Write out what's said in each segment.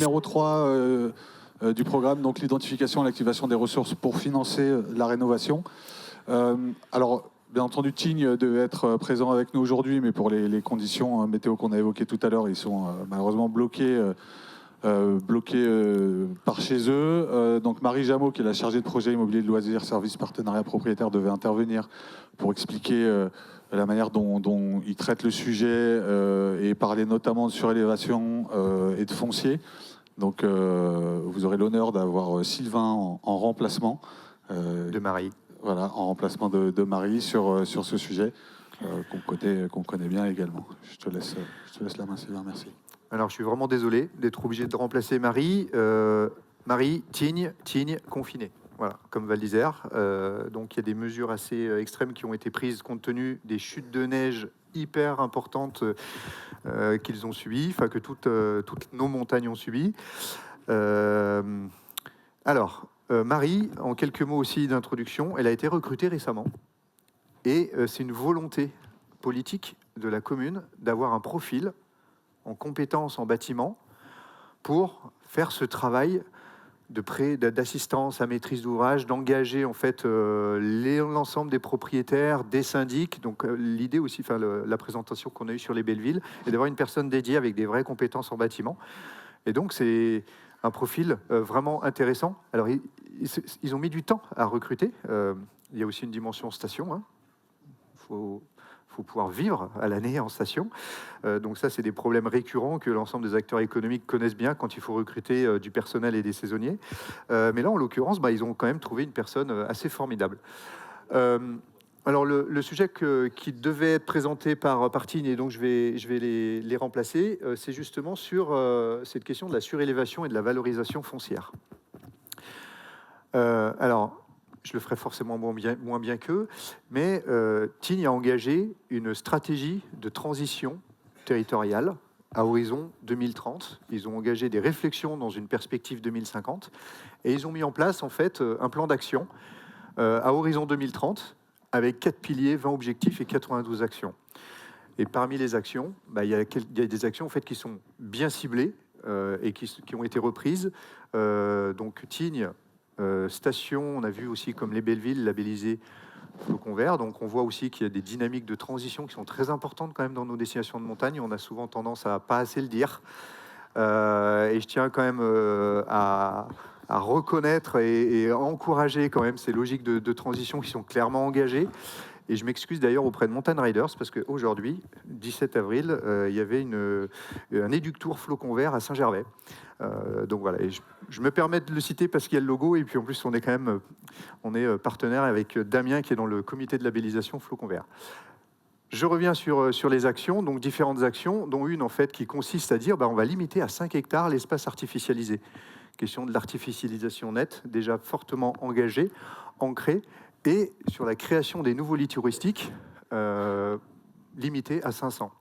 numéro 3 du programme, donc l'identification et l'activation des ressources pour financer la rénovation. Alors, bien entendu, Tignes devait être présent avec nous aujourd'hui, mais pour les conditions météo qu'on a évoquées tout à l'heure, ils sont malheureusement bloqués par chez eux. Donc Marie Jameau, qui est la chargée de projet immobilier de loisirs, services, partenariat propriétaire, devait intervenir pour expliquer la manière dont ils traitent le sujet et parler notamment de surélévation et de foncier. Donc vous aurez l'honneur d'avoir Sylvain en remplacement. De Marie. Voilà, en remplacement de Marie sur ce sujet qu'on connaît bien également. Je te laisse la main, Sylvain, merci. Alors, je suis vraiment désolé d'être obligé de remplacer Marie. Marie, Tignes, confiné. Voilà, comme Val d'Isère. Donc, il y a des mesures assez extrêmes qui ont été prises compte tenu des chutes de neige hyper importantes qu'ils ont subies, enfin que toutes nos montagnes ont subies. Marie, en quelques mots aussi d'introduction, elle a été recrutée récemment. Et c'est une volonté politique de la commune d'avoir un profil en compétences en bâtiment pour faire ce travail d'assistance à maîtrise d'ouvrage, d'engager en fait l'ensemble des propriétaires, des syndics. Donc l'idée aussi, la présentation qu'on a eue sur les Bellevilles, est d'avoir une personne dédiée avec des vraies compétences en bâtiment. Et donc c'est un profil vraiment intéressant. Alors ils ont mis du temps à recruter. Il y a aussi une dimension station. Hein. Faut pouvoir vivre à l'année en station. Donc ça, c'est des problèmes récurrents que l'ensemble des acteurs économiques connaissent bien quand il faut recruter du personnel et des saisonniers. Mais là, en l'occurrence, ils ont quand même trouvé une personne assez formidable. Alors, le sujet qui devait être présenté par Tignes, et donc je vais les remplacer, c'est justement sur cette question de la surélévation et de la valorisation foncière. Alors, je le ferai forcément moins bien qu'eux, mais Tignes a engagé une stratégie de transition territoriale à horizon 2030. Ils ont engagé des réflexions dans une perspective 2050, et ils ont mis en place en fait un plan d'action à horizon 2030 avec 4 piliers, 20 objectifs et 92 actions. Et parmi les actions, il y a des actions en fait qui sont bien ciblées et qui ont été reprises. Donc Tignes, station, on a vu aussi comme les Bellevilles labellisées flocon vert. Donc on voit aussi qu'il y a des dynamiques de transition qui sont très importantes quand même dans nos destinations de montagne. On a souvent tendance à pas assez le dire. Et je tiens quand même à reconnaître et à encourager quand même ces logiques de transition qui sont clairement engagées. Et je m'excuse d'ailleurs auprès de Mountain Riders parce qu'aujourd'hui, 17 avril, il y avait un éductour flocon vert à Saint-Gervais. Donc voilà, et je me permets de le citer parce qu'il y a le logo et puis en plus on est partenaire avec Damien qui est dans le comité de labellisation flocon vert. Je reviens sur les actions, donc différentes actions, dont une en fait qui consiste à dire on va limiter à 5 hectares l'espace artificialisé. Question de l'artificialisation nette, déjà fortement engagée, ancrée, et sur la création des nouveaux lits touristiques limités à 500.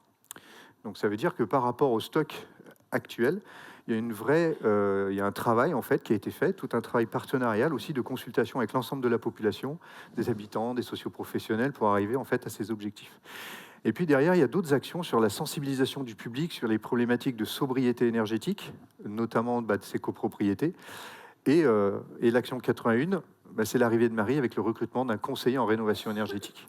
Donc ça veut dire que par rapport au stock actuel, il y a un travail en fait qui a été fait, tout un travail partenarial aussi de consultation avec l'ensemble de la population, des habitants, des socioprofessionnels pour arriver en fait à ces objectifs. Et puis derrière, il y a d'autres actions sur la sensibilisation du public sur les problématiques de sobriété énergétique, notamment de ces copropriétés. Et l'action 81, c'est l'arrivée de Marie avec le recrutement d'un conseiller en rénovation énergétique.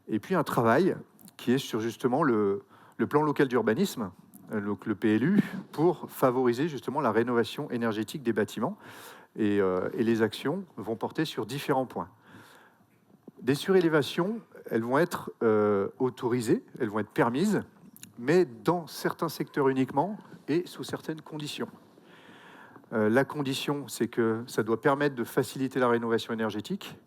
Et puis un travail qui est sur justement le plan local d'urbanisme, donc le PLU, pour favoriser justement la rénovation énergétique des bâtiments. Et les actions vont porter sur différents points. Des surélévations, elles vont être autorisées, elles vont être permises, mais dans certains secteurs uniquement et sous certaines conditions. La condition, c'est que ça doit permettre de faciliter la rénovation énergétique.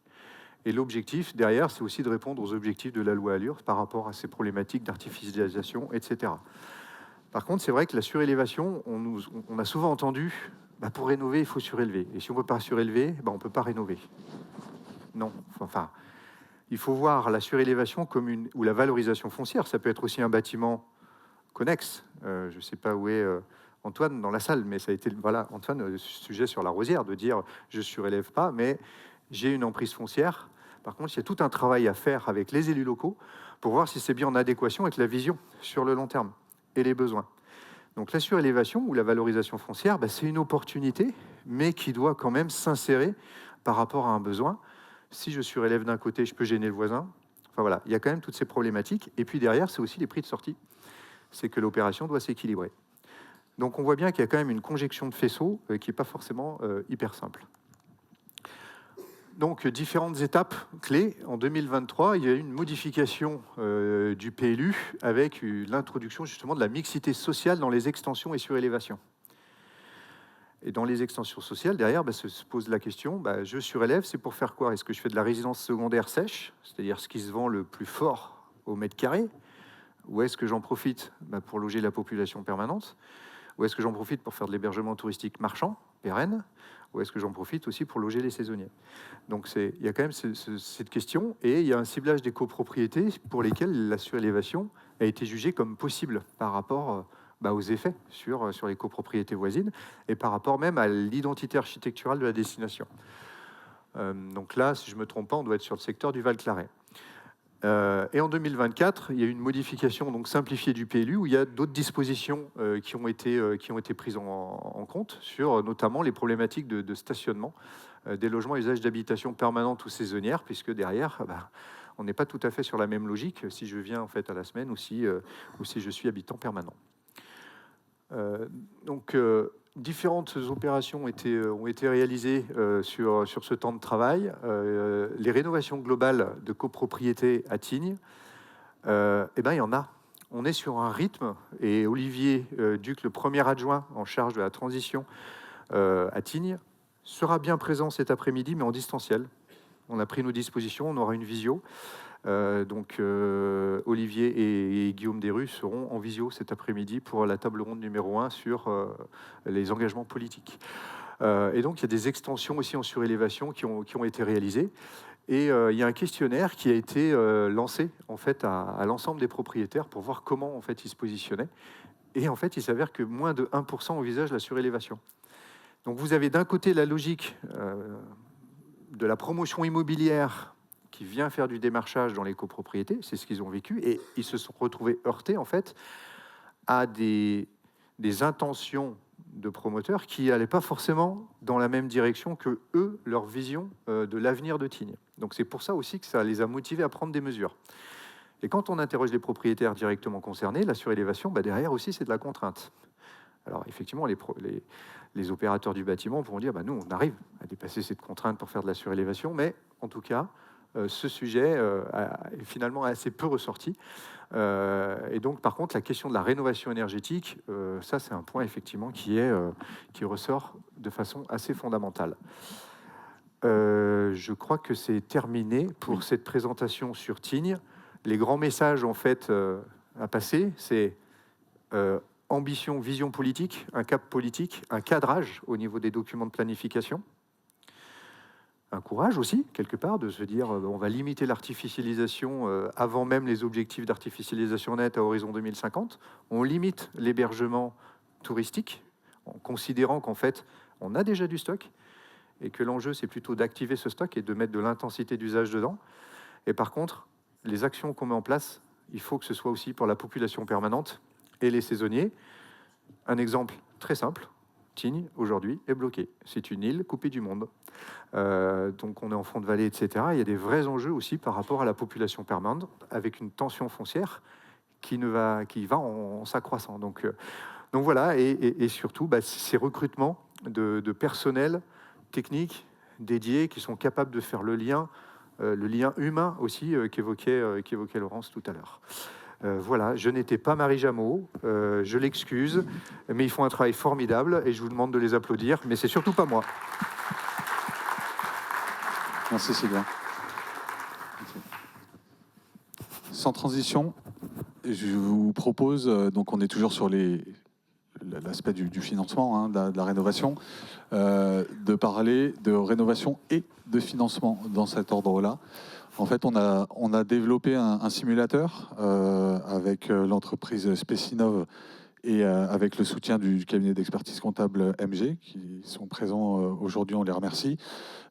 Et l'objectif, derrière, c'est aussi de répondre aux objectifs de la loi Allure par rapport à ces problématiques d'artificialisation, etc. Par contre, c'est vrai que la surélévation, on a souvent entendu, pour rénover, il faut surélever. Et si on ne peut pas surélever, on ne peut pas rénover. Non, enfin, il faut voir la surélévation comme ou la valorisation foncière. Ça peut être aussi un bâtiment connexe. Je ne sais pas où est Antoine dans la salle, mais ça a été, voilà, Antoine, le sujet sur la Rosière, de dire je ne surélève pas, mais j'ai une emprise foncière. Par contre, il y a tout un travail à faire avec les élus locaux pour voir si c'est bien en adéquation avec la vision sur le long terme et les besoins. Donc la surélévation ou la valorisation foncière, c'est une opportunité, mais qui doit quand même s'insérer par rapport à un besoin. Si je surélève d'un côté, je peux gêner le voisin. Enfin voilà, il y a quand même toutes ces problématiques. Et puis derrière, c'est aussi les prix de sortie. C'est que l'opération doit s'équilibrer. Donc on voit bien qu'il y a quand même une conjonction de faisceaux qui n'est pas forcément hyper simple. Donc différentes étapes clés. En 2023, il y a eu une modification du PLU avec l'introduction justement de la mixité sociale dans les extensions et surélévations. Et dans les extensions sociales, derrière, se pose la question, je surélève, c'est pour faire quoi? Est-ce que je fais de la résidence secondaire sèche, c'est-à-dire ce qui se vend le plus fort au mètre carré? Ou est-ce que j'en profite pour loger la population permanente? Ou est-ce que j'en profite pour faire de l'hébergement touristique marchand, pérenne? Ou est-ce que j'en profite aussi pour loger les saisonniers? Donc il y a quand même cette question, et il y a un ciblage des copropriétés pour lesquelles la surélévation a été jugée comme possible par rapport aux effets sur les copropriétés voisines, et par rapport même à l'identité architecturale de la destination. Donc là, si je ne me trompe pas, on doit être sur le secteur du Val-Claret. Et en 2024, il y a eu une modification donc simplifiée du PLU où il y a d'autres dispositions qui ont été prises en compte sur notamment les problématiques de stationnement des logements à usage d'habitation permanente ou saisonnière, puisque derrière, on n'est pas tout à fait sur la même logique si je viens en fait à la semaine ou si je suis habitant permanent. Différentes opérations ont été réalisées sur ce temps de travail. Les rénovations globales de copropriété à Tignes, il y en a. On est sur un rythme, et Olivier Duc, le premier adjoint en charge de la transition à Tignes, sera bien présent cet après-midi, mais en distanciel. On a pris nos dispositions, on aura une visio. Olivier et Guillaume Desrues seront en visio cet après-midi pour la table ronde numéro 1 sur les engagements politiques. Et donc, il y a des extensions aussi en surélévation qui ont été réalisées. Et il y a un questionnaire qui a été lancé en fait, à l'ensemble des propriétaires pour voir comment en fait, ils se positionnaient. Et en fait, il s'avère que moins de 1% envisagent la surélévation. Donc, vous avez d'un côté la logique de la promotion immobilière qui vient faire du démarchage dans les copropriétés, c'est ce qu'ils ont vécu, et ils se sont retrouvés heurtés en fait à des intentions de promoteurs qui n'allaient pas forcément dans la même direction que eux, leur vision de l'avenir de Tignes. Donc c'est pour ça aussi que ça les a motivés à prendre des mesures. Et quand on interroge les propriétaires directement concernés, la surélévation, derrière aussi c'est de la contrainte. Alors effectivement, les opérateurs du bâtiment pourront dire, nous on arrive à dépasser cette contrainte pour faire de la surélévation, mais en tout cas, ce sujet est finalement assez peu ressorti. Et donc, par contre, la question de la rénovation énergétique, ça, c'est un point, effectivement, qui ressort de façon assez fondamentale. Je crois que c'est terminé pour cette présentation sur Tignes. Les grands messages, en fait, à passer, c'est ambition, vision politique, un cap politique, un cadrage au niveau des documents de planification. Un courage aussi, quelque part, de se dire on va limiter l'artificialisation avant même les objectifs d'artificialisation nette à horizon 2050. On limite l'hébergement touristique en considérant qu'en fait, on a déjà du stock et que l'enjeu, c'est plutôt d'activer ce stock et de mettre de l'intensité d'usage dedans. Et par contre, les actions qu'on met en place, il faut que ce soit aussi pour la population permanente et les saisonniers. Un exemple très simple. Tignes, aujourd'hui, est bloqué. C'est une île coupée du monde. Donc on est en fond de vallée, etc. Il y a des vrais enjeux aussi par rapport à la population permanente, avec une tension foncière qui va en s'accroissant. Donc voilà, et surtout, ces recrutements de personnel technique dédié qui sont capables de faire le lien humain aussi qu'évoquait Laurence tout à l'heure. Voilà, je n'étais pas Marie Jameau, je l'excuse, mais ils font un travail formidable et je vous demande de les applaudir, mais c'est surtout pas moi. Merci Sylvain. Sans transition, je vous propose, donc on est toujours sur l'aspect du financement, de la rénovation, de parler de rénovation et de financement dans cet ordre-là. En fait, on a développé un simulateur avec l'entreprise Specinov et avec le soutien du cabinet d'expertise comptable MG, qui sont présents aujourd'hui, on les remercie.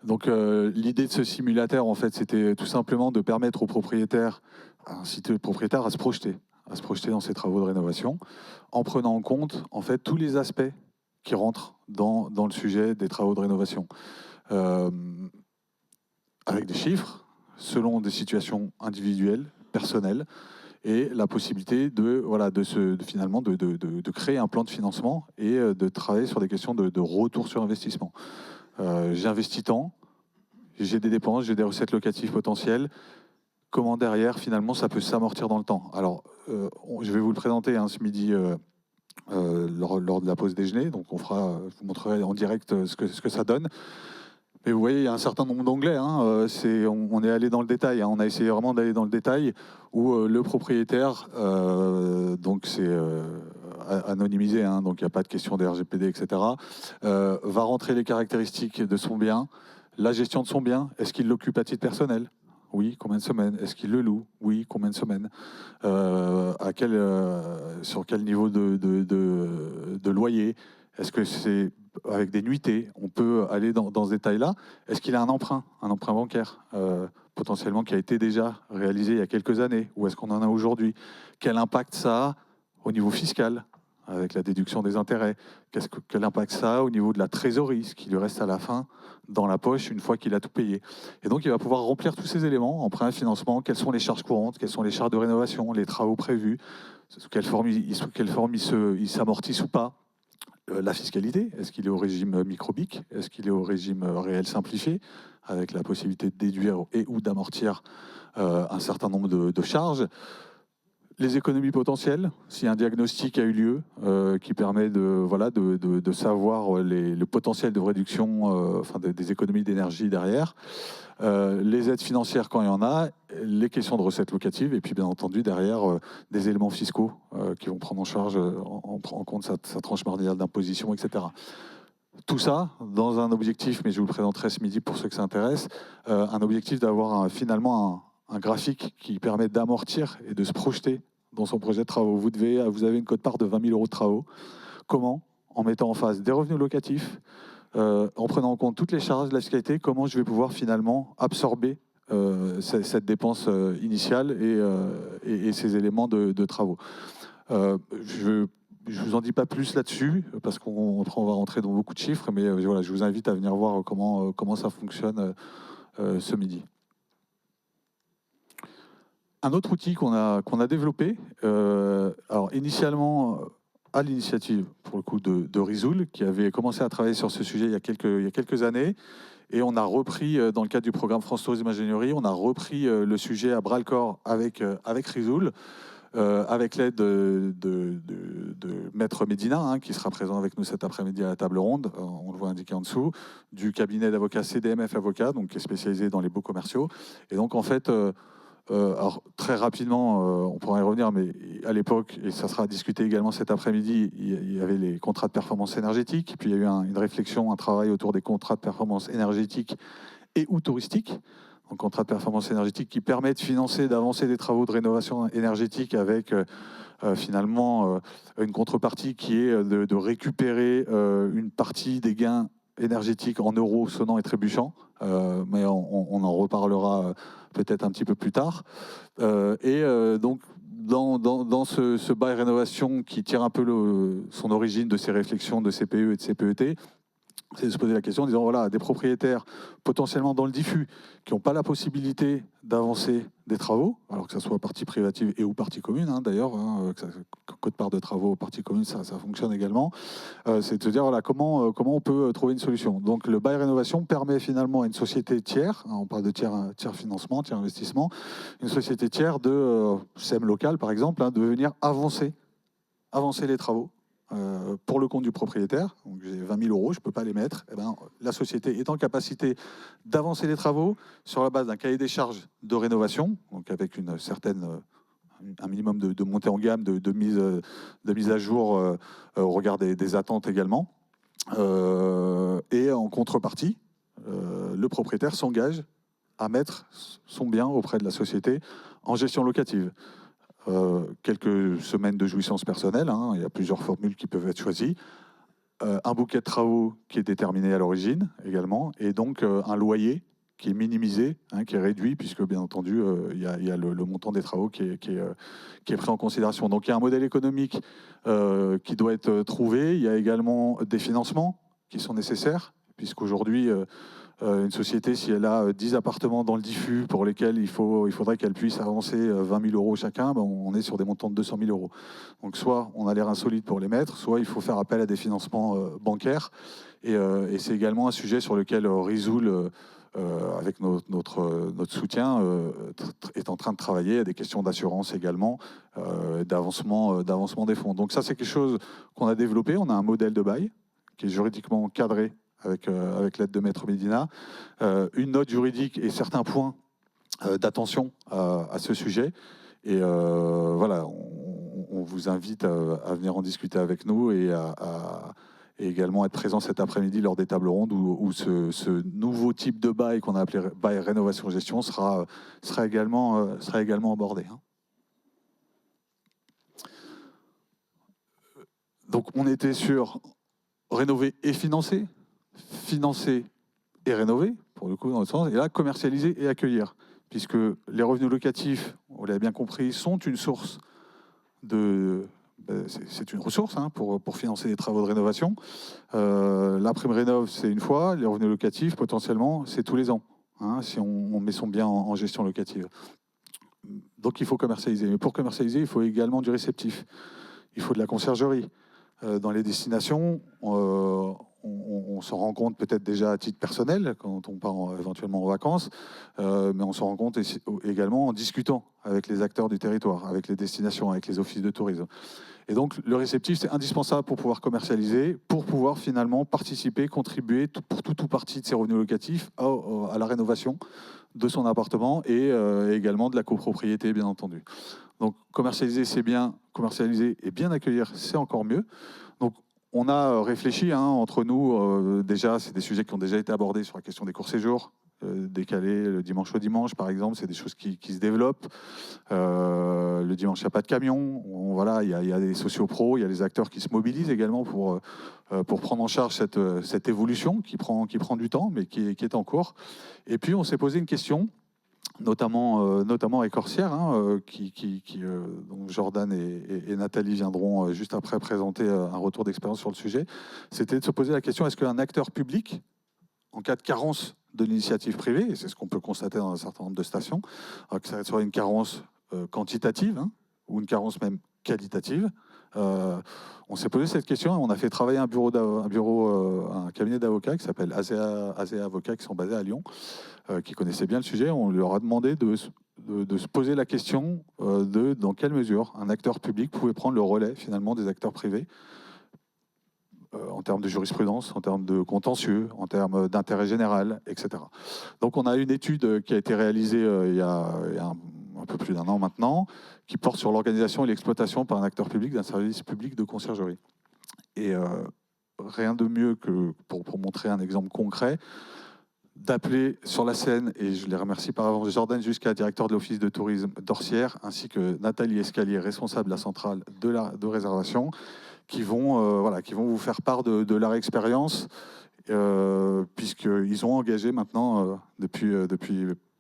Donc l'idée de ce simulateur, en fait, c'était tout simplement de permettre aux propriétaires, ainsi que aux propriétaires, à se projeter, à se projeter dans ces travaux de rénovation, en prenant en compte en fait tous les aspects qui rentrent dans le sujet des travaux de rénovation. Avec des chiffres, selon des situations individuelles, personnelles, et la possibilité finalement de créer un plan de financement et de travailler sur des questions de retour sur investissement. J'investis tant, j'ai des dépenses, j'ai des recettes locatives potentielles. Comment derrière, finalement, ça peut s'amortir dans le temps? Alors, je vais vous le présenter ce midi lors de la pause déjeuner. Donc, je vous montrerai en direct ce que ça donne. Mais vous voyez, il y a un certain nombre d'onglets. On est allé dans le détail. On a essayé vraiment d'aller dans le détail où le propriétaire, donc c'est anonymisé, donc il n'y a pas de question des RGPD, etc., va rentrer les caractéristiques de son bien, la gestion de son bien. Est-ce qu'il l'occupe à titre personnel? Oui, combien de semaines? Est-ce qu'il le loue? Oui, combien de semaines? Sur quel niveau de loyer? Est-ce que c'est avec des nuitées? On peut aller dans ce détail-là. Est-ce qu'il a un emprunt bancaire, potentiellement qui a été déjà réalisé il y a quelques années? Ou est-ce qu'on en a aujourd'hui? Quel impact ça a au niveau fiscal, avec la déduction des intérêts? Quel impact ça a au niveau de la trésorerie, ce qui lui reste à la fin dans la poche une fois qu'il a tout payé? Et donc, il va pouvoir remplir tous ces éléments, emprunt, financement, quelles sont les charges courantes, quelles sont les charges de rénovation, les travaux prévus, sous quelle forme ils s'amortissent ou pas. La fiscalité, est-ce qu'il est au régime microbique? Est-ce qu'il est au régime réel simplifié, avec la possibilité de déduire et ou d'amortir un certain nombre de charges? Les économies potentielles, si un diagnostic a eu lieu, qui permet de savoir le potentiel de réduction, des économies d'énergie derrière, les aides financières quand il y en a, les questions de recettes locatives, et puis bien entendu derrière des éléments fiscaux qui vont prendre en charge, en compte sa tranche marginale d'imposition, etc. Tout ça dans un objectif, mais je vous le présenterai ce midi pour ceux que ça intéresse, un objectif d'avoir finalement un graphique qui permet d'amortir et de se projeter dans son projet de travaux. Vous avez une quote-part de 20 000 € de travaux. Comment? En mettant en face des revenus locatifs, en prenant en compte toutes les charges de la fiscalité, comment je vais pouvoir finalement absorber cette dépense initiale et ces éléments de travaux. Je ne vous en dis pas plus là-dessus, parce qu'on va rentrer dans beaucoup de chiffres, mais voilà, je vous invite à venir voir comment ça fonctionne ce midi. Un autre outil qu'on a développé, alors initialement à l'initiative pour le coup de Risoul, qui avait commencé à travailler sur ce sujet il y a quelques années, et on a repris dans le cadre du programme France Tourisme Ingénierie, on a repris le sujet à bras le corps avec Risoul, avec l'aide de Maître Médina, qui sera présent avec nous cet après-midi à la table ronde, on le voit indiqué en dessous, du cabinet d'avocats CDMF Avocats, donc qui est spécialisé dans les baux commerciaux. Et donc en fait, alors très rapidement, on pourra y revenir, mais à l'époque, et ça sera discuté également cet après-midi, il y avait les contrats de performance énergétique, puis il y a eu une réflexion, un travail autour des contrats de performance énergétique et ou touristique. Donc contrat de performance énergétique qui permet de financer, d'avancer des travaux de rénovation énergétique avec finalement une contrepartie qui est de récupérer une partie des gains énergétiques en euros sonnants et trébuchants, mais on en reparlera peut-être un petit peu plus tard. Donc, dans ce bail rénovation qui tire un peu son origine de ces réflexions de CPE et de CPET, c'est de se poser la question en disant, voilà, des propriétaires potentiellement dans le diffus qui n'ont pas la possibilité d'avancer des travaux, alors que ce soit partie privative et ou partie commune, d'ailleurs, quote-part de travaux, partie commune, ça fonctionne également, c'est de se dire, voilà, comment on peut trouver une solution. Donc le bail rénovation permet finalement à une société tiers, on parle de tiers financement, tiers investissement, une société tiers de SEM local par exemple, de venir avancer les travaux, pour le compte du propriétaire. Donc j'ai 20 000 €, je ne peux pas les mettre. Eh ben, la société est en capacité d'avancer les travaux sur la base d'un cahier des charges de rénovation, donc avec un minimum de montée en gamme, de mise à jour au regard des attentes également. Et en contrepartie, le propriétaire s'engage à mettre son bien auprès de la société en gestion locative. Quelques semaines de jouissance personnelle, il y a plusieurs formules qui peuvent être choisies, un bouquet de travaux qui est déterminé à l'origine également, et donc un loyer qui est minimisé, hein, qui est réduit, puisque bien entendu, il y a le montant des travaux qui est pris en considération. Donc il y a un modèle économique qui doit être trouvé. Il y a également des financements qui sont nécessaires, puisqu'aujourd'hui, une société, si elle a 10 appartements dans le diffus pour lesquels il faudrait qu'elle puisse avancer 20 000 euros chacun, ben on est sur des montants de 200 000 euros. Donc soit on a l'air insolite pour les mettre, soit il faut faire appel à des financements bancaires. Et c'est également un sujet sur lequel Risoul, avec notre soutien, est en train de travailler à des questions d'assurance également, d'avancement des fonds. Donc ça, c'est quelque chose qu'on a développé. On a un modèle de bail qui est juridiquement cadré avec l'aide de Maître Médina, une note juridique et certains points d'attention à ce sujet. Et voilà, on vous invite à venir en discuter avec nous et également être présent cet après-midi lors des tables rondes où ce nouveau type de bail qu'on a appelé bail rénovation-gestion sera également abordé. Hein. Donc on était sur rénover et financer et rénover, pour le coup, dans le sens, et là, commercialiser et accueillir, puisque les revenus locatifs, on l'a bien compris, sont une source c'est une ressource hein, pour financer les travaux de rénovation. La prime rénov, c'est une fois, les revenus locatifs, potentiellement, c'est tous les ans, hein, si on met son bien en gestion locative. Donc il faut commercialiser. Mais pour commercialiser, il faut également du réceptif. Il faut de la conciergerie. Dans les destinations, on s'en rend compte peut-être déjà à titre personnel quand on part éventuellement en vacances, mais on s'en rend compte également en discutant avec les acteurs du territoire, avec les destinations, avec les offices de tourisme. Et donc le réceptif, c'est indispensable pour pouvoir commercialiser, pour pouvoir finalement participer, contribuer pour tout ou partie de ses revenus locatifs à la rénovation de son appartement et également de la copropriété, bien entendu. Donc commercialiser, c'est bien, commercialiser et bien accueillir, c'est encore mieux. Donc on a réfléchi entre nous, déjà, c'est des sujets qui ont déjà été abordés sur la question des courts-séjours, décalés le dimanche au dimanche, par exemple, c'est des choses qui se développent. Le dimanche, il n'y a pas de camion. Voilà, il y a des sociopros, il y a des acteurs qui se mobilisent également pour prendre en charge cette évolution qui prend du temps, mais qui est en cours. Et puis, on s'est posé une question, notamment avec Orsière, dont Jordan et Nathalie viendront juste après présenter un retour d'expérience sur le sujet. C'était de se poser la question, est-ce qu'un acteur public, en cas de carence de l'initiative privée, et c'est ce qu'on peut constater dans un certain nombre de stations, que ça soit une carence quantitative ou une carence même qualitative, on s'est posé cette question et on a fait travailler un cabinet d'avocats qui s'appelle ASEA Avocats, qui sont basés à Lyon, qui connaissaient bien le sujet. On leur a demandé de se poser la question de dans quelle mesure un acteur public pouvait prendre le relais finalement des acteurs privés en termes de jurisprudence, en termes de contentieux, en termes d'intérêt général, etc. Donc on a une étude qui a été réalisée il y a un peu plus d'un an maintenant, qui porte sur l'organisation et l'exploitation par un acteur public d'un service public de conciergerie. Et rien de mieux que, pour montrer un exemple concret, d'appeler sur la scène, et je les remercie par avance, Jordan Jusqu'à, directeur de l'Office de tourisme d'Orsière, ainsi que Nathalie Escalier, responsable de la centrale de réservation, qui vont vous faire part de leur expérience, puisqu'ils ont engagé maintenant, depuis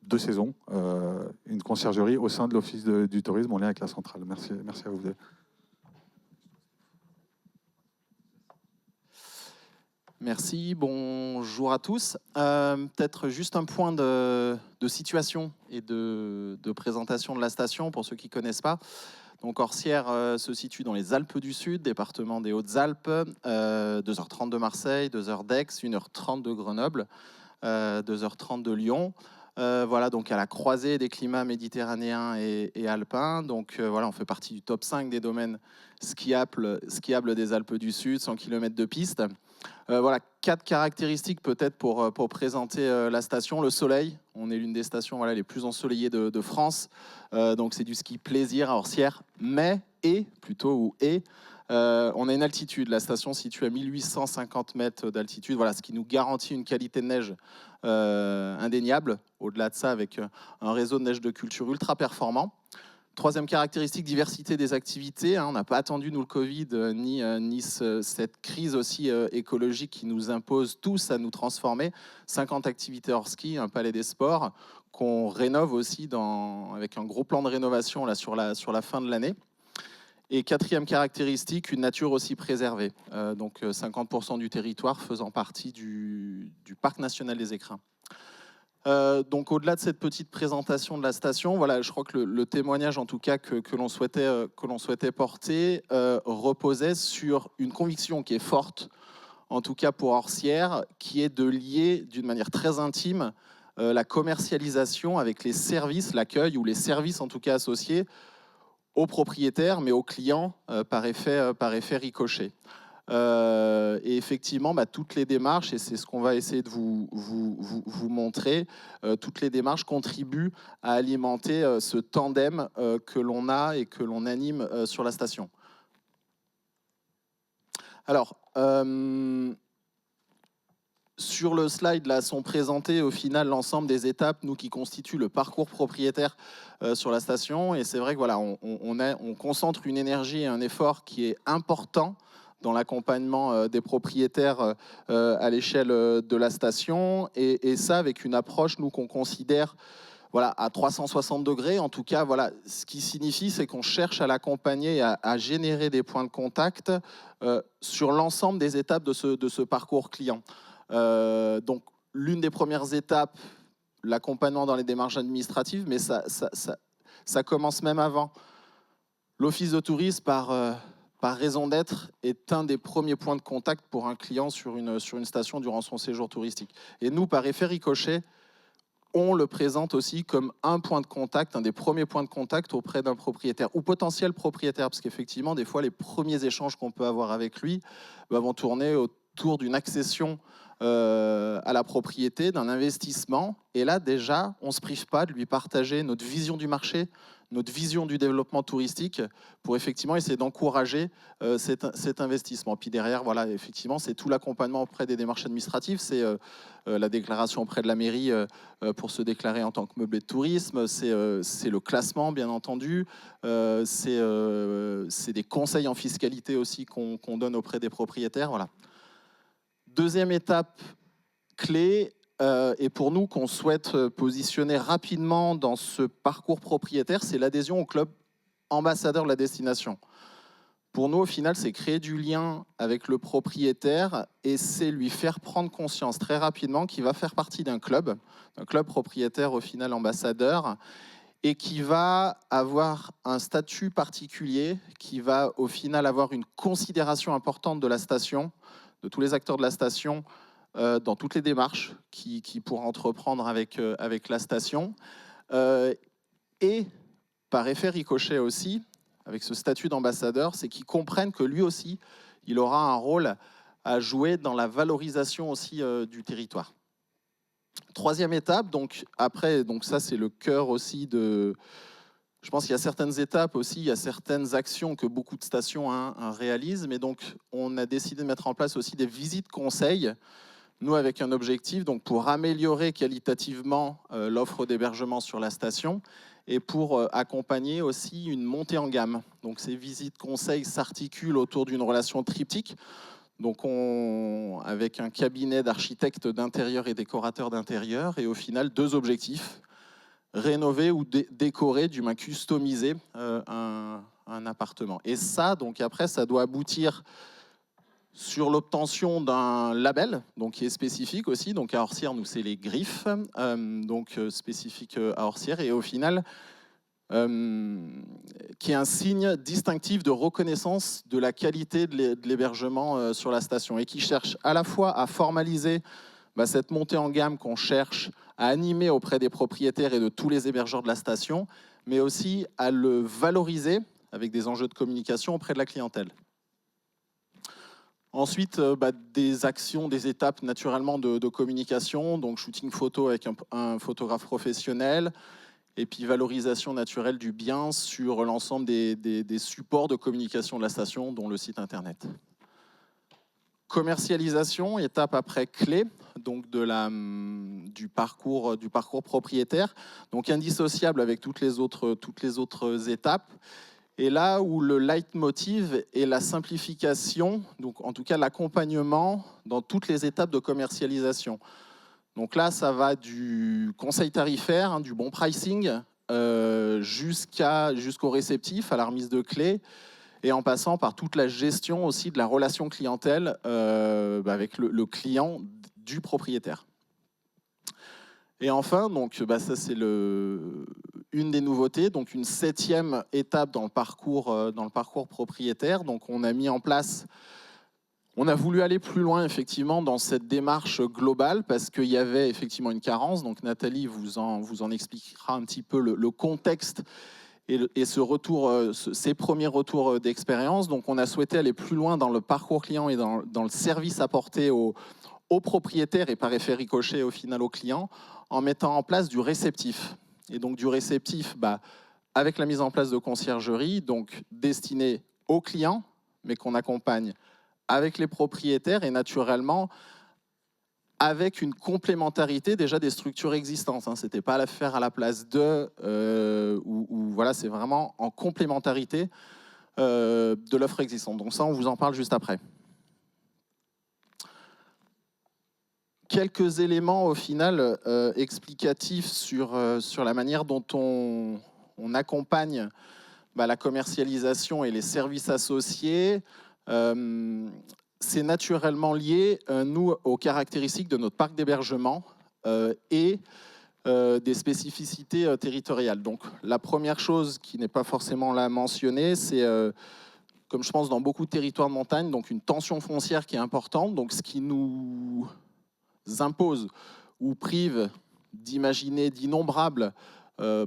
2 saisons, une conciergerie au sein de l'Office du tourisme en lien avec la centrale. Merci à vous deux. Merci, bonjour à tous. Peut-être juste un point de situation et de présentation de la station pour ceux qui ne connaissent pas. Donc Orsière se situe dans les Alpes du Sud, département des Hautes-Alpes, 2h30 de Marseille, 2h d'Aix, 1h30 de Grenoble, 2h30 de Lyon. Voilà, donc à la croisée des climats méditerranéens et alpins. Donc voilà, on fait partie du top 5 des domaines skiables des Alpes du Sud, 100 km de piste. Voilà, 4 caractéristiques peut-être pour présenter la station. Le soleil, on est l'une des stations les plus ensoleillées de France. Donc c'est du ski plaisir à Orsière, mais on a une altitude. La station se situe à 1850 mètres d'altitude, voilà, ce qui nous garantit une qualité de neige indéniable. Au-delà de ça, avec un réseau de neige de culture ultra performant. Troisième caractéristique, diversité des activités. On n'a pas attendu, nous, le Covid, ni cette crise aussi écologique qui nous impose tous à nous transformer. 50 activités hors ski, un palais des sports, qu'on rénove aussi avec un gros plan de rénovation là, sur la fin de l'année. Et quatrième caractéristique, une nature aussi préservée. Donc 50% du territoire faisant partie du Parc national des Écrins. Donc au-delà de cette petite présentation de la station, voilà, je crois que le témoignage en tout cas que l'on souhaitait porter reposait sur une conviction qui est forte, en tout cas pour Orsières, qui est de lier d'une manière très intime la commercialisation avec les services, l'accueil ou les services en tout cas associés aux propriétaires, mais aux clients par effet ricochet. Et effectivement, toutes les démarches, et c'est ce qu'on va essayer de vous montrer, toutes les démarches contribuent à alimenter ce tandem que l'on a et que l'on anime sur la station. Alors, sur le slide, là, sont présentées au final l'ensemble des étapes, nous, qui constituent le parcours propriétaire sur la station. Et c'est vrai que voilà, on concentre une énergie et un effort qui est important dans l'accompagnement des propriétaires à l'échelle de la station. Et ça, avec une approche, nous, qu'on considère voilà, à 360 degrés. En tout cas, voilà, ce qui signifie, c'est qu'on cherche à l'accompagner, à générer des points de contact sur l'ensemble des étapes de ce parcours client. Donc, l'une des premières étapes, l'accompagnement dans les démarches administratives, mais ça commence même avant. L'office de tourisme, par raison d'être, est un des premiers points de contact pour un client sur une station durant son séjour touristique. Et nous, par effet ricochet, on le présente aussi comme un point de contact, un des premiers points de contact auprès d'un propriétaire ou potentiel propriétaire, parce qu'effectivement, des fois, les premiers échanges qu'on peut avoir avec lui vont tourner autour d'une accession à la propriété, d'un investissement. Et là, déjà, on ne se prive pas de lui partager notre vision du marché, notre vision du développement touristique pour effectivement essayer d'encourager cet investissement. Puis derrière, voilà, effectivement, c'est tout l'accompagnement auprès des démarches administratives, c'est la déclaration auprès de la mairie pour se déclarer en tant que meublé de tourisme, c'est le classement, bien entendu, c'est des conseils en fiscalité aussi qu'on donne auprès des propriétaires. Voilà. Deuxième étape clé, et pour nous qu'on souhaite positionner rapidement dans ce parcours propriétaire, c'est l'adhésion au club ambassadeur de la destination. Pour nous, au final, c'est créer du lien avec le propriétaire et c'est lui faire prendre conscience très rapidement qu'il va faire partie d'un club propriétaire au final ambassadeur, et qui va avoir un statut particulier, qui va au final avoir une considération importante de la station, de tous les acteurs de la station, dans toutes les démarches qu'il pourra entreprendre avec la station. Et par effet ricochet aussi, avec ce statut d'ambassadeur, c'est qu'ils comprennent que lui aussi, il aura un rôle à jouer dans la valorisation aussi du territoire. Troisième étape, donc après, donc ça c'est le cœur aussi de... Je pense qu'il y a certaines étapes aussi, il y a certaines actions que beaucoup de stations réalisent, mais donc on a décidé de mettre en place aussi des visites conseils, nous avec un objectif donc pour améliorer qualitativement l'offre d'hébergement sur la station et pour accompagner aussi une montée en gamme. Donc ces visites conseils s'articulent autour d'une relation triptyque. Donc avec un cabinet d'architectes d'intérieur et décorateurs d'intérieur, et au final 2 objectifs: rénover ou décorer, du moins customiser un appartement. Et ça, donc après, ça doit aboutir sur l'obtention d'un label, donc qui est spécifique aussi. Donc à Orsières, nous, c'est les griffes, donc spécifique à Orsières, et au final, qui est un signe distinctif de reconnaissance de la qualité de l'hébergement sur la station, et qui cherche à la fois à formaliser cette montée en gamme qu'on cherche à animer auprès des propriétaires et de tous les hébergeurs de la station, mais aussi à le valoriser avec des enjeux de communication auprès de la clientèle. Ensuite, des actions, des étapes naturellement de communication, donc shooting photo avec un photographe professionnel, et puis valorisation naturelle du bien sur l'ensemble des supports de communication de la station, dont le site internet. Commercialisation, étape après clé, donc du parcours propriétaire, donc indissociable avec toutes les autres étapes. Et là où le leitmotiv est la simplification, donc en tout cas l'accompagnement dans toutes les étapes de commercialisation. Donc là, ça va du conseil tarifaire, hein, du bon pricing, jusqu'au réceptif, à la remise de clés, et en passant par toute la gestion aussi de la relation clientèle avec le client du propriétaire. Et enfin, donc, ça c'est une des nouveautés, donc une 7e étape dans le parcours propriétaire. Donc on a mis en place, on a voulu aller plus loin effectivement dans cette démarche globale parce qu'il y avait effectivement une carence. Donc Nathalie vous en expliquera un petit peu le contexte et ces premiers retours d'expérience. Donc on a souhaité aller plus loin dans le parcours client et dans le service apporté aux propriétaires et par effet ricochet au final aux clients, en mettant en place du réceptif. Et donc du réceptif avec la mise en place de conciergerie, donc destiné aux clients, mais qu'on accompagne avec les propriétaires et naturellement avec une complémentarité déjà des structures existantes. Ce n'était pas à faire à la place de, voilà, c'est vraiment en complémentarité de l'offre existante. Donc ça, on vous en parle juste après. Quelques éléments au final explicatifs sur la manière dont on accompagne la commercialisation et les services associés. C'est naturellement lié, nous, aux caractéristiques de notre parc d'hébergement et des spécificités territoriales. Donc la première chose qui n'est pas forcément là mentionnée, c'est comme je pense dans beaucoup de territoires de montagne, donc une tension foncière qui est importante. Donc ce qui nous impose ou prive d'imaginer d'innombrables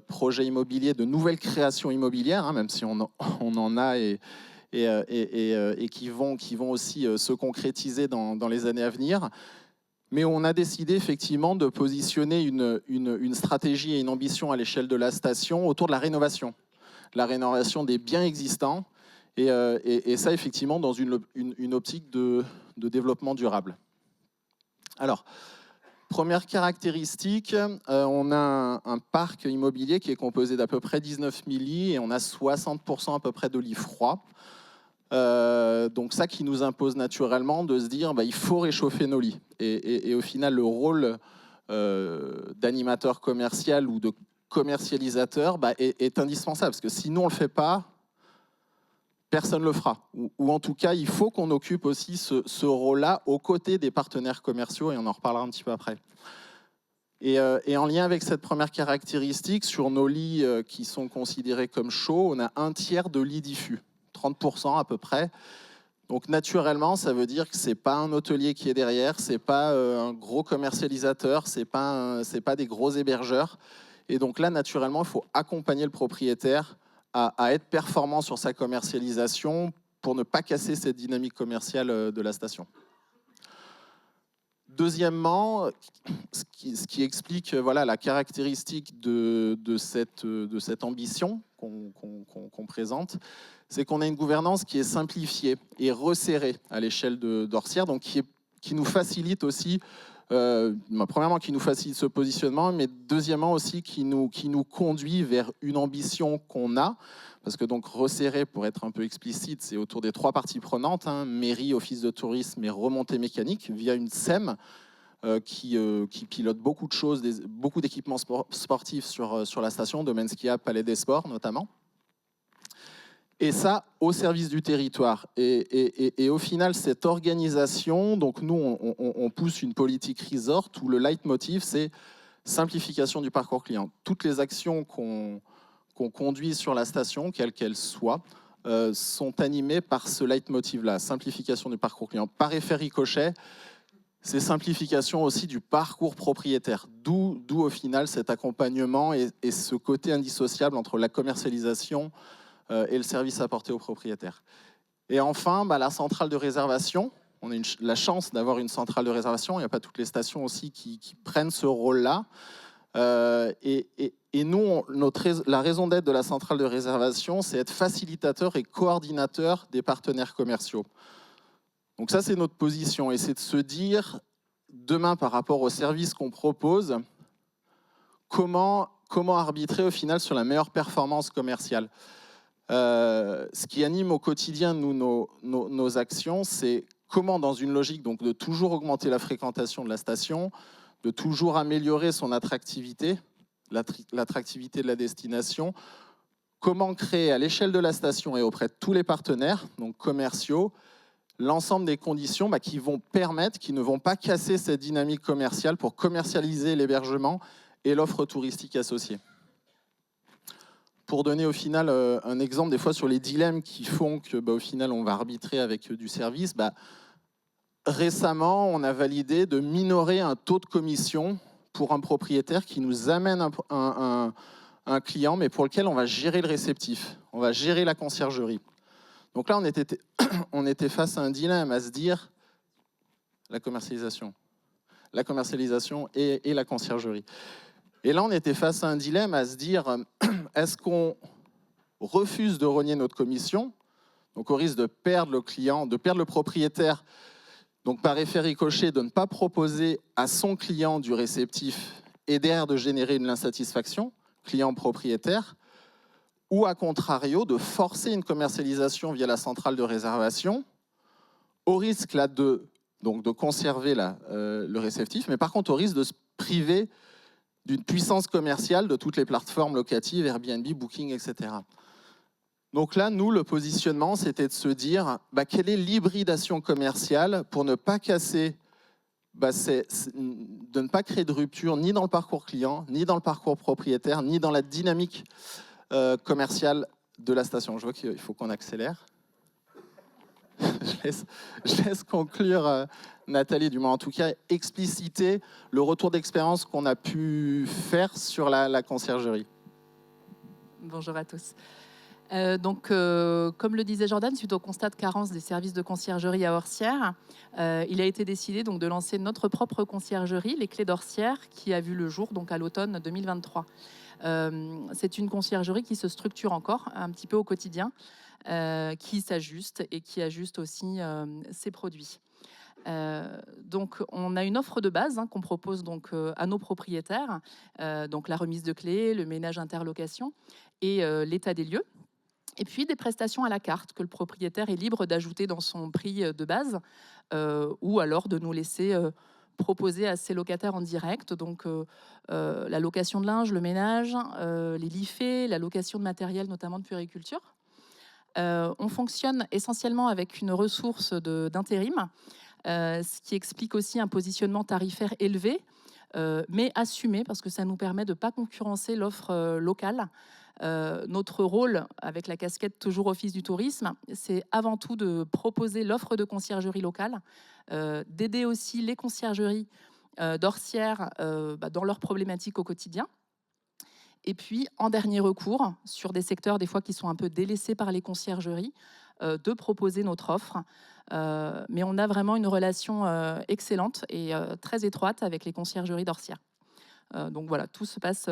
projets immobiliers, de nouvelles créations immobilières, même si on en a et qui vont aussi se concrétiser dans les années à venir. Mais on a décidé effectivement de positionner une stratégie et une ambition à l'échelle de la station autour de la rénovation des biens existants, et ça effectivement dans une optique de développement durable. Alors, première caractéristique, on a un parc immobilier qui est composé d'à peu près 19 000 lits et on a 60% à peu près de lits froids. Donc ça qui nous impose naturellement de se dire il faut réchauffer nos lits. Et au final, le rôle d'animateur commercial ou de commercialisateur est indispensable. Parce que sinon on ne le fait pas, personne ne le fera. Ou en tout cas, il faut qu'on occupe aussi ce rôle-là aux côtés des partenaires commerciaux, et on en reparlera un petit peu après. Et en lien avec cette première caractéristique, sur nos lits qui sont considérés comme chauds, on a 1/3 de lits diffus, 30% à peu près. Donc naturellement, ça veut dire que ce n'est pas un hôtelier qui est derrière, ce n'est pas un gros commercialisateur, ce n'est pas des gros hébergeurs. Et donc là, naturellement, il faut accompagner le propriétaire à être performant sur sa commercialisation pour ne pas casser cette dynamique commerciale de la station. Deuxièmement, ce qui explique la caractéristique de cette ambition qu'on présente, c'est qu'on a une gouvernance qui est simplifiée et resserrée à l'échelle d'Orsières, donc qui nous facilite aussi, premièrement qui nous facilite ce positionnement, mais deuxièmement aussi qui nous conduit vers une ambition qu'on a, parce que donc resserré, pour être un peu explicite, c'est autour des 3 parties prenantes, mairie, office de tourisme et remontée mécanique, via une SEM qui pilote beaucoup de choses, beaucoup d'équipements sportifs sur la station, domaine skiable, palais des sports notamment. Et ça, au service du territoire. Et au final, cette organisation, donc nous, on pousse une politique resort où le leitmotiv, c'est simplification du parcours client. Toutes les actions qu'on conduit sur la station, quelles qu'elles soient, sont animées par ce leitmotiv-là, simplification du parcours client. Par effet ricochet, c'est simplification aussi du parcours propriétaire, d'où au final cet accompagnement et ce côté indissociable entre la commercialisation et le service apporté aux propriétaires. Et enfin, la centrale de réservation. On a la chance d'avoir une centrale de réservation. Il n'y a pas toutes les stations aussi qui prennent ce rôle-là. Et nous, la raison d'être de la centrale de réservation, c'est être facilitateur et coordinateur des partenaires commerciaux. Donc ça, c'est notre position. Et c'est de se dire, demain, par rapport aux services qu'on propose, comment arbitrer au final sur la meilleure performance commerciale. Ce qui anime au quotidien nos actions, c'est comment, dans une logique donc, de toujours augmenter la fréquentation de la station, de toujours améliorer son attractivité, l'attractivité de la destination, comment créer à l'échelle de la station et auprès de tous les partenaires, donc commerciaux, l'ensemble des conditions qui vont permettre, qui ne vont pas casser cette dynamique commerciale pour commercialiser l'hébergement et l'offre touristique associée. Pour donner au final un exemple des fois sur les dilemmes qui font que au final on va arbitrer avec du service, récemment on a validé de minorer un taux de commission pour un propriétaire qui nous amène un client mais pour lequel on va gérer le réceptif, on va gérer la conciergerie. Donc là on était face à un dilemme à se dire la commercialisation et la conciergerie. Et là, on était face à un dilemme à se dire, est-ce qu'on refuse de rogner notre commission, donc au risque de perdre le client, de perdre le propriétaire, donc par effet ricochet, de ne pas proposer à son client du réceptif et derrière de générer une insatisfaction, client-propriétaire, ou à contrario, de forcer une commercialisation via la centrale de réservation, au risque là, de conserver le réceptif, mais par contre au risque de se priver d'une puissance commerciale de toutes les plateformes locatives, Airbnb, Booking, etc. Donc là, nous, le positionnement, c'était de se dire quelle est l'hybridation commerciale pour ne pas casser, de ne pas créer de rupture ni dans le parcours client, ni dans le parcours propriétaire, ni dans la dynamique commerciale de la station. Je vois qu'il faut qu'on accélère. Je laisse conclure Nathalie, du moins en tout cas expliciter le retour d'expérience qu'on a pu faire sur la conciergerie. Bonjour à tous. Comme le disait Jordan, suite au constat de carence des services de conciergerie à Orsières, il a été décidé donc, de lancer notre propre conciergerie, les Clés d'Orsières, qui a vu le jour donc, à l'automne 2023. C'est une conciergerie qui se structure encore un petit peu au quotidien, qui s'ajuste et qui ajuste aussi ses produits. Donc, on a une offre de base qu'on propose donc, à nos propriétaires, donc la remise de clés, le ménage interlocation et l'état des lieux. Et puis des prestations à la carte que le propriétaire est libre d'ajouter dans son prix de base ou alors de nous laisser proposer à ses locataires en direct. Donc la location de linge, le ménage, les lits faits, la location de matériel, notamment de puériculture. On fonctionne essentiellement avec une ressource d'intérim, ce qui explique aussi un positionnement tarifaire élevé, mais assumé parce que ça nous permet de ne pas concurrencer l'offre locale. Notre rôle, avec la casquette toujours Office du tourisme, c'est avant tout de proposer l'offre de conciergerie locale, d'aider aussi les conciergeries d'Orsières dans leurs problématiques au quotidien. Et puis, en dernier recours, sur des secteurs des fois qui sont un peu délaissés par les conciergeries, de proposer notre offre. Mais on a vraiment une relation excellente et très étroite avec les conciergeries d'Orsières. Donc voilà, tout se passe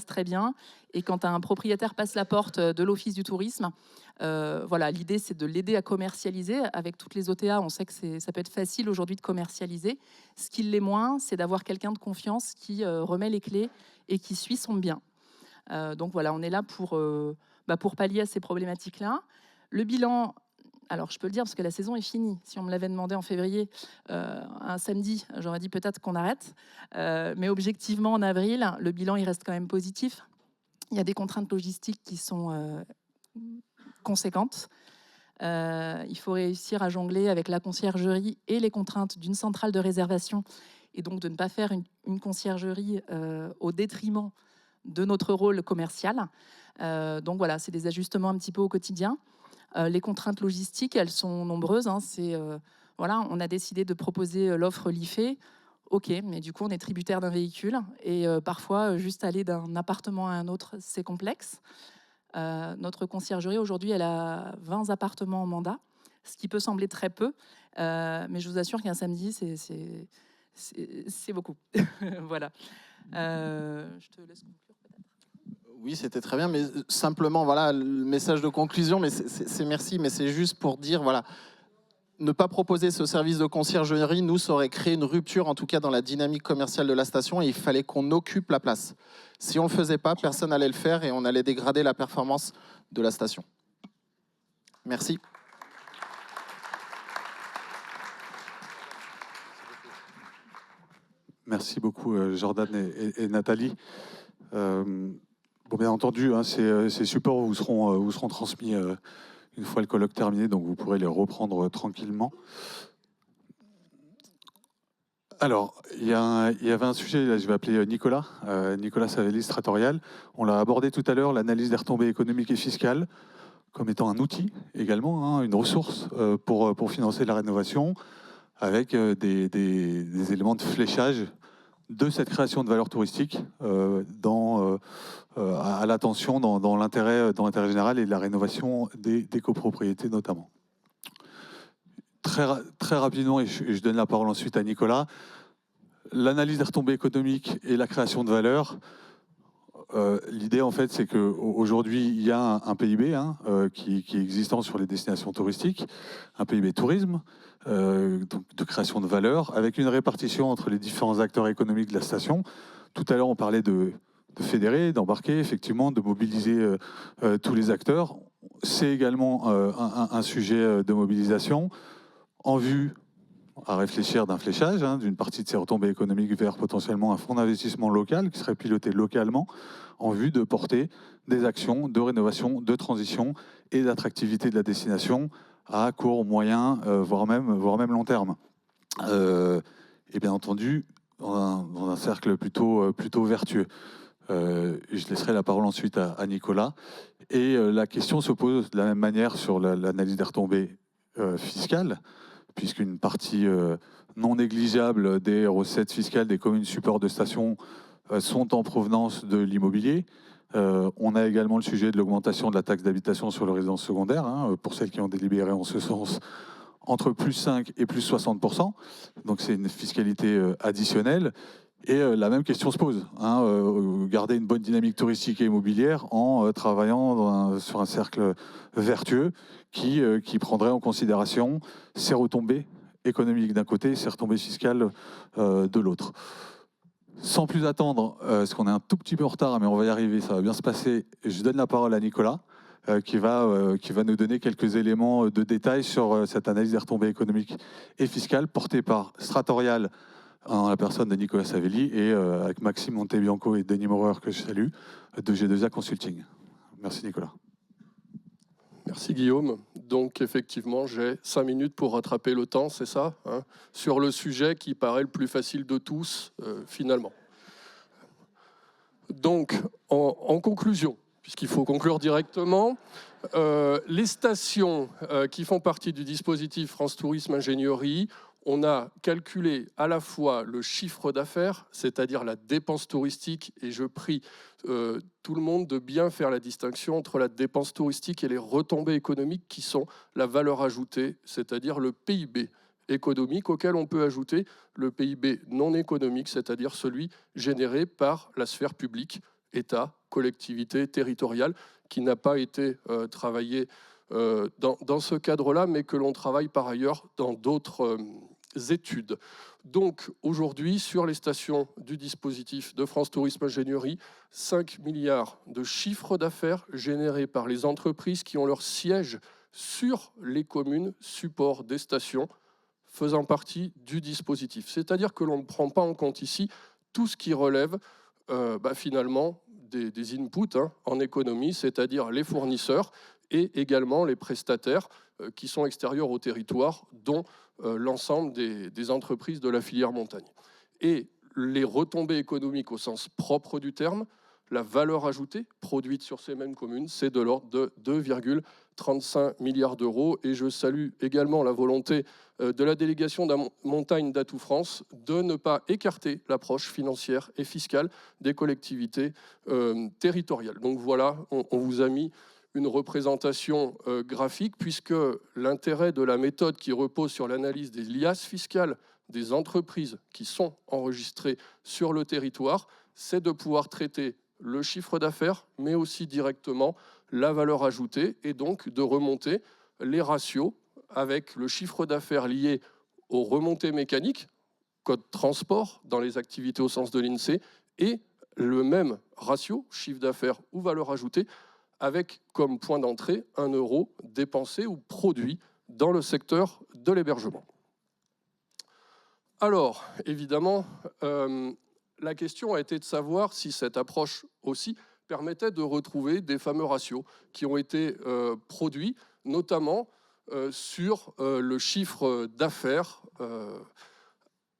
très bien. Et quand un propriétaire passe la porte de l'Office du tourisme, voilà, l'idée c'est de l'aider à commercialiser. Avec toutes les OTA, on sait que ça peut être facile aujourd'hui de commercialiser. Ce qui l'est moins, c'est d'avoir quelqu'un de confiance qui remet les clés et qui suit son bien. Donc voilà, on est là pour pallier à ces problématiques-là. Le bilan, alors je peux le dire parce que la saison est finie. Si on me l'avait demandé en février, un samedi, j'aurais dit peut-être qu'on arrête. Mais objectivement, en avril, le bilan il reste quand même positif. Il y a des contraintes logistiques qui sont conséquentes. Il faut réussir à jongler avec la conciergerie et les contraintes d'une centrale de réservation et donc de ne pas faire une conciergerie au détriment de notre rôle commercial. Donc voilà, c'est des ajustements un petit peu au quotidien. Les contraintes logistiques, elles sont nombreuses. Voilà, on a décidé de proposer l'offre LIFE. Ok, mais du coup, on est tributaire d'un véhicule. Et parfois, juste aller d'un appartement à un autre, c'est complexe. Notre conciergerie, aujourd'hui, elle a 20 appartements en mandat, ce qui peut sembler très peu. Mais je vous assure qu'un samedi, c'est beaucoup. Voilà. Je te laisse conclure. Oui, c'était très bien, mais simplement, voilà, le message de conclusion, mais c'est merci, mais c'est juste pour dire, voilà, ne pas proposer ce service de conciergerie, nous, ça aurait créé une rupture, en tout cas dans la dynamique commerciale de la station, et il fallait qu'on occupe la place. Si on ne le faisait pas, personne n'allait le faire et on allait dégrader la performance de la station. Merci. Merci beaucoup Jordan et Nathalie. Bon, bien entendu, hein, ces supports vous seront transmis une fois le colloque terminé, donc vous pourrez les reprendre tranquillement. Alors, il y avait un sujet, là, je vais appeler Nicolas Savelli, Stratorial. On l'a abordé tout à l'heure, l'analyse des retombées économiques et fiscales, comme étant un outil également, hein, une ressource pour financer la rénovation, avec des éléments de fléchage de cette création de valeur touristique à l'attention dans l'intérêt général et de la rénovation des copropriétés notamment. Très rapidement, et je donne la parole ensuite à Nicolas, l'analyse des retombées économiques et la création de valeur. L'idée, en fait, c'est qu'aujourd'hui, il y a un PIB qui est existant sur les destinations touristiques, un PIB tourisme, donc de création de valeur, avec une répartition entre les différents acteurs économiques de la station. Tout à l'heure, on parlait de fédérer, d'embarquer, effectivement, de mobiliser tous les acteurs. C'est également un sujet de mobilisation en vue à réfléchir d'un fléchage, d'une partie de ces retombées économiques vers potentiellement un fonds d'investissement local qui serait piloté localement en vue de porter des actions de rénovation, de transition et d'attractivité de la destination à court, moyen, voire même long terme. Et bien entendu, dans un cercle plutôt vertueux. Je laisserai la parole ensuite à Nicolas. Et la question se pose de la même manière sur l'analyse des retombées fiscales, puisqu'une partie non négligeable des recettes fiscales des communes supports de stations sont en provenance de l'immobilier. On a également le sujet de l'augmentation de la taxe d'habitation sur les résidences secondaires, pour celles qui ont délibéré en ce sens, entre plus 5 et plus 60%. Donc c'est une fiscalité additionnelle. Et la même question se pose, garder une bonne dynamique touristique et immobilière en travaillant sur un cercle vertueux qui prendrait en considération ces retombées économiques d'un côté et ces retombées fiscales de l'autre. Sans plus attendre, parce qu'on est un tout petit peu en retard, mais on va y arriver, ça va bien se passer, je donne la parole à Nicolas, qui va nous donner quelques éléments de détail sur cette analyse des retombées économiques et fiscales portée par Stratorial, en la personne de Nicolas Savelli, et avec Maxime Montebianco et Denis Maurer, que je salue, de G2A Consulting. Merci Nicolas. Merci Guillaume. Donc effectivement, j'ai 5 minutes pour rattraper le temps, c'est ça, sur le sujet qui paraît le plus facile de tous, finalement. Donc, en conclusion, puisqu'il faut conclure directement, les stations qui font partie du dispositif France Tourisme Ingénierie, on a calculé à la fois le chiffre d'affaires, c'est-à-dire la dépense touristique, et je prie tout le monde de bien faire la distinction entre la dépense touristique et les retombées économiques qui sont la valeur ajoutée, c'est-à-dire le PIB économique auquel on peut ajouter le PIB non économique, c'est-à-dire celui généré par la sphère publique, État, collectivité territoriale, qui n'a pas été travaillé dans ce cadre-là, mais que l'on travaille par ailleurs dans d'autres études. Donc aujourd'hui, sur les stations du dispositif de France Tourisme Ingénierie, 5 milliards de chiffre d'affaires générés par les entreprises qui ont leur siège sur les communes support des stations faisant partie du dispositif. C'est-à-dire que l'on ne prend pas en compte ici tout ce qui relève finalement des inputs en économie, c'est-à-dire les fournisseurs et également les prestataires qui sont extérieurs au territoire, dont l'ensemble des entreprises de la filière montagne. Et les retombées économiques au sens propre du terme, la valeur ajoutée produite sur ces mêmes communes, c'est de l'ordre de 2,35 milliards d'euros. Et je salue également la volonté de la délégation de montagne d'Atout France de ne pas écarter l'approche financière et fiscale des collectivités territoriales. Donc voilà, on vous a mis une représentation graphique, puisque l'intérêt de la méthode qui repose sur l'analyse des liasses fiscales des entreprises qui sont enregistrées sur le territoire, c'est de pouvoir traiter le chiffre d'affaires, mais aussi directement la valeur ajoutée, et donc de remonter les ratios avec le chiffre d'affaires lié aux remontées mécaniques, code transport dans les activités au sens de l'INSEE, et le même ratio, chiffre d'affaires ou valeur ajoutée, avec comme point d'entrée 1 euro dépensé ou produit dans le secteur de l'hébergement. Alors, évidemment, la question a été de savoir si cette approche aussi permettait de retrouver des fameux ratios qui ont été produits, notamment sur le chiffre d'affaires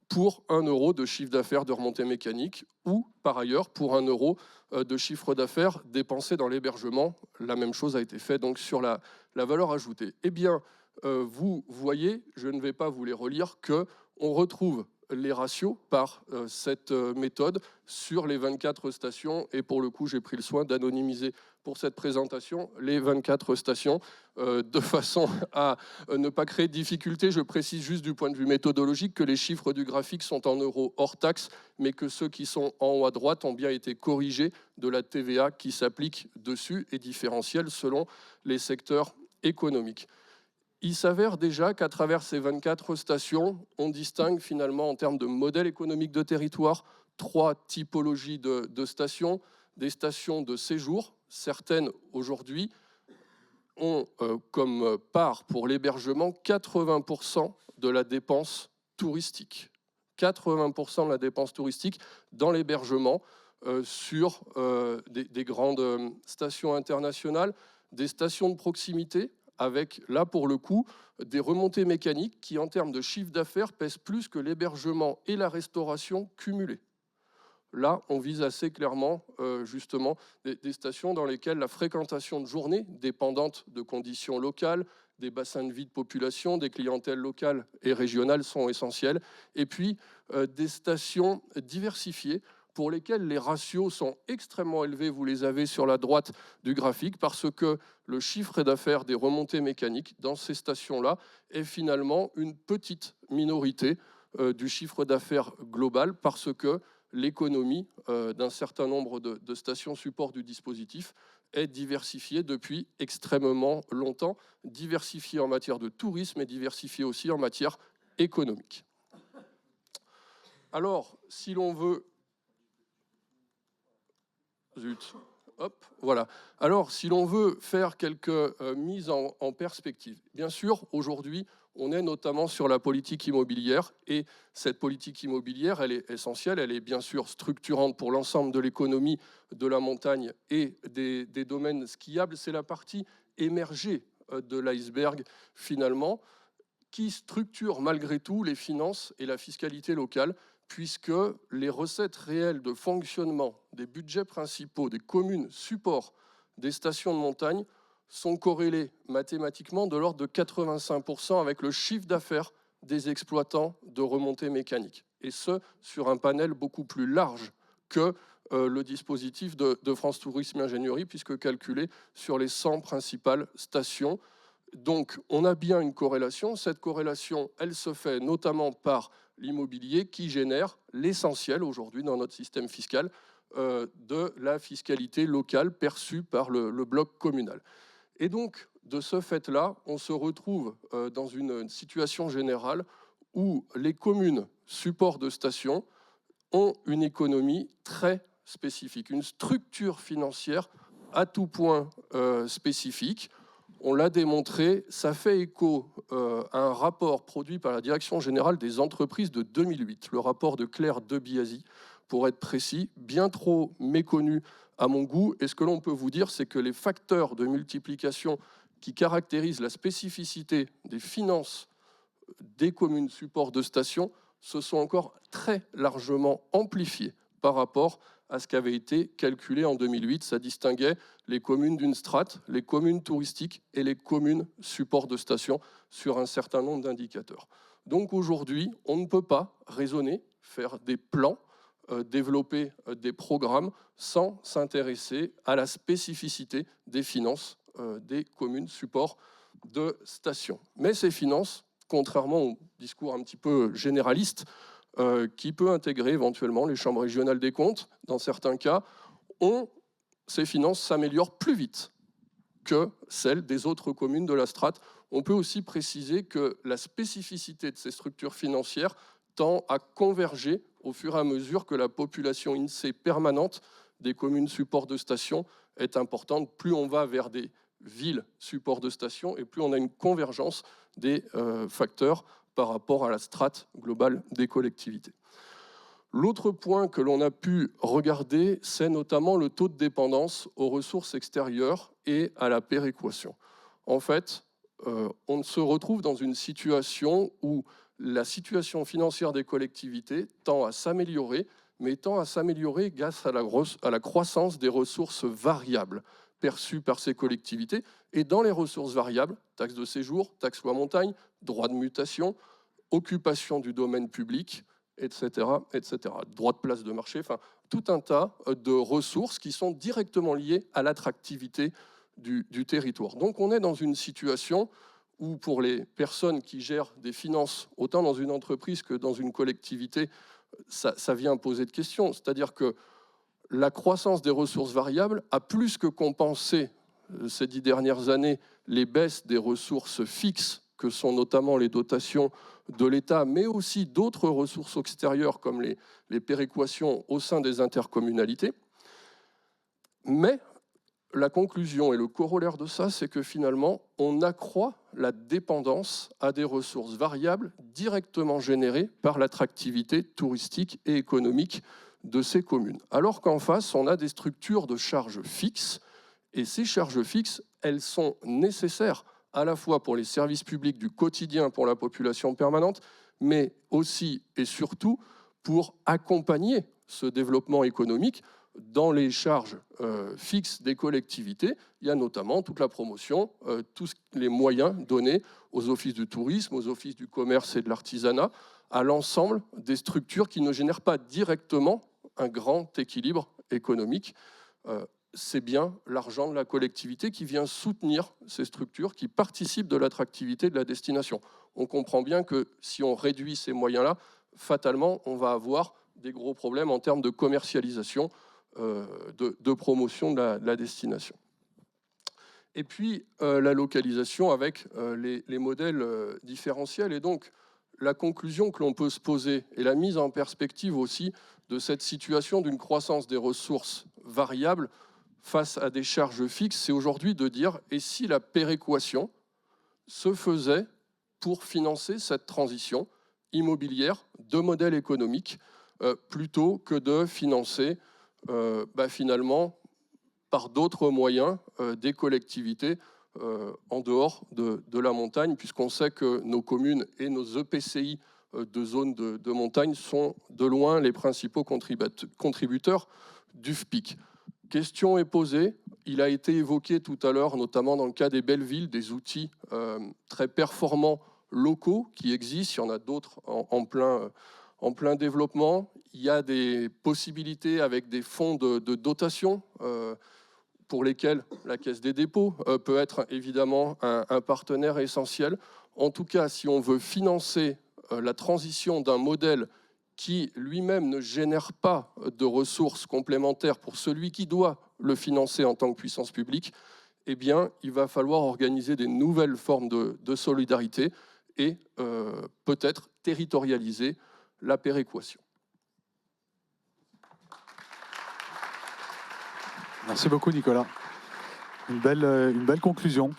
pour 1 euro de chiffre d'affaires de remontée mécanique ou, par ailleurs, pour 1 euro de chiffre d'affaires dépensé dans l'hébergement. La même chose a été faite donc sur la valeur ajoutée. Eh bien, vous voyez, je ne vais pas vous les relire, qu'on retrouve les ratios par cette méthode sur les 24 stations. Et pour le coup, j'ai pris le soin d'anonymiser pour cette présentation les 24 stations de façon à ne pas créer de difficultés. Je précise juste du point de vue méthodologique que les chiffres du graphique sont en euros hors taxe, mais que ceux qui sont en haut à droite ont bien été corrigés de la TVA qui s'applique dessus et différentielle selon les secteurs économiques. Il s'avère déjà qu'à travers ces 24 stations, on distingue finalement en termes de modèle économique de territoire 3 typologies de stations. Des stations de séjour, certaines aujourd'hui ont comme part pour l'hébergement 80% de la dépense touristique. 80% de la dépense touristique dans l'hébergement sur des grandes stations internationales, des stations de proximité, avec, là, pour le coup, des remontées mécaniques qui, en termes de chiffre d'affaires, pèsent plus que l'hébergement et la restauration cumulés. Là, on vise assez clairement, justement, des stations dans lesquelles la fréquentation de journée, dépendante de conditions locales, des bassins de vie de population, des clientèles locales et régionales sont essentielles, et puis des stations diversifiées, pour lesquels les ratios sont extrêmement élevés, vous les avez sur la droite du graphique, parce que le chiffre d'affaires des remontées mécaniques dans ces stations-là est finalement une petite minorité du chiffre d'affaires global, parce que l'économie d'un certain nombre de stations support du dispositif est diversifiée depuis extrêmement longtemps, diversifiée en matière de tourisme et diversifiée aussi en matière économique. Alors, si l'on veut... Zut. Hop, voilà. Alors, si l'on veut faire quelques mises en perspective, bien sûr, aujourd'hui, on est notamment sur la politique immobilière, et cette politique immobilière, elle est essentielle, elle est bien sûr structurante pour l'ensemble de l'économie de la montagne et des domaines skiables. C'est la partie émergée de l'iceberg, finalement, qui structure malgré tout les finances et la fiscalité locale, puisque les recettes réelles de fonctionnement des budgets principaux des communes support des stations de montagne sont corrélées mathématiquement de l'ordre de 85% avec le chiffre d'affaires des exploitants de remontées mécaniques. Et ce, sur un panel beaucoup plus large que le dispositif de France Tourisme Ingénierie, puisque calculé sur les 100 principales stations. Donc, on a bien une corrélation. Cette corrélation, elle se fait notamment par l'immobilier qui génère l'essentiel aujourd'hui dans notre système fiscal de la fiscalité locale perçue par le bloc communal. Et donc, de ce fait-là, on se retrouve dans une situation générale où les communes supports de stations ont une économie très spécifique, une structure financière à tout point spécifique. On l'a démontré, ça fait écho à un rapport produit par la Direction générale des entreprises de 2008, le rapport de Claire Debiasi, pour être précis, bien trop méconnu à mon goût. Et ce que l'on peut vous dire, c'est que les facteurs de multiplication qui caractérisent la spécificité des finances des communes supports de stations se sont encore très largement amplifiés par rapport à ce qui avait été calculé en 2008. Ça distinguait les communes d'une strate, les communes touristiques et les communes support de stations sur un certain nombre d'indicateurs. Donc aujourd'hui, on ne peut pas raisonner, faire des plans, développer des programmes sans s'intéresser à la spécificité des finances des communes support de stations. Mais ces finances, contrairement au discours un petit peu généraliste, qui peut intégrer éventuellement les chambres régionales des comptes, dans certains cas, ces finances s'améliorent plus vite que celles des autres communes de la strate. On peut aussi préciser que la spécificité de ces structures financières tend à converger au fur et à mesure que la population INSEE permanente des communes supports de station est importante. Plus on va vers des villes supports de station et plus on a une convergence des facteurs par rapport à la strate globale des collectivités. L'autre point que l'on a pu regarder, c'est notamment le taux de dépendance aux ressources extérieures et à la péréquation. En fait, on se retrouve dans une situation où la situation financière des collectivités tend à s'améliorer, mais tend à s'améliorer grâce à la croissance des ressources variables perçues par ces collectivités. Et dans les ressources variables, taxe de séjour, taxe loi montagne, droit de mutation, occupation du domaine public, etc., etc. Droit de place de marché, enfin, tout un tas de ressources qui sont directement liées à l'attractivité du territoire. Donc on est dans une situation où pour les personnes qui gèrent des finances, autant dans une entreprise que dans une collectivité, ça vient poser de questions. C'est-à-dire que la croissance des ressources variables a plus que compensé ces 10 dernières années les baisses des ressources fixes, que sont notamment les dotations de l'État, mais aussi d'autres ressources extérieures comme les péréquations au sein des intercommunalités. Mais la conclusion et le corollaire de ça, c'est que finalement, on accroît la dépendance à des ressources variables directement générées par l'attractivité touristique et économique de ces communes. Alors qu'en face, on a des structures de charges fixes, et ces charges fixes, elles sont nécessaires à la fois pour les services publics du quotidien pour la population permanente, mais aussi et surtout pour accompagner ce développement économique. Dans les charges fixes des collectivités, il y a notamment toute la promotion, tous les moyens donnés aux offices du tourisme, aux offices du commerce et de l'artisanat, à l'ensemble des structures qui ne génèrent pas directement un grand équilibre économique. C'est bien l'argent de la collectivité qui vient soutenir ces structures, qui participent de l'attractivité de la destination. On comprend bien que si on réduit ces moyens-là, fatalement, on va avoir des gros problèmes en termes de commercialisation, de promotion de la destination. Et puis, la localisation avec les modèles différentiels. Et donc, la conclusion que l'on peut se poser et la mise en perspective aussi de cette situation d'une croissance des ressources variables face à des charges fixes, c'est aujourd'hui de dire, et si la péréquation se faisait pour financer cette transition immobilière de modèle économique, plutôt que de financer finalement par d'autres moyens des collectivités en dehors de la montagne, puisqu'on sait que nos communes et nos EPCI de zones de montagne sont de loin les principaux contributeurs du FPIC. Question est posée, il a été évoqué tout à l'heure, notamment dans le cas des belles villes, des outils très performants locaux qui existent, il y en a d'autres en plein développement. Il y a des possibilités avec des fonds de dotation pour lesquels la Caisse des dépôts peut être évidemment un partenaire essentiel. En tout cas, si on veut financer la transition d'un modèle qui lui-même ne génère pas de ressources complémentaires pour celui qui doit le financer en tant que puissance publique, eh bien, il va falloir organiser des nouvelles formes de solidarité et peut-être territorialiser la péréquation. Merci beaucoup Nicolas. Une belle conclusion.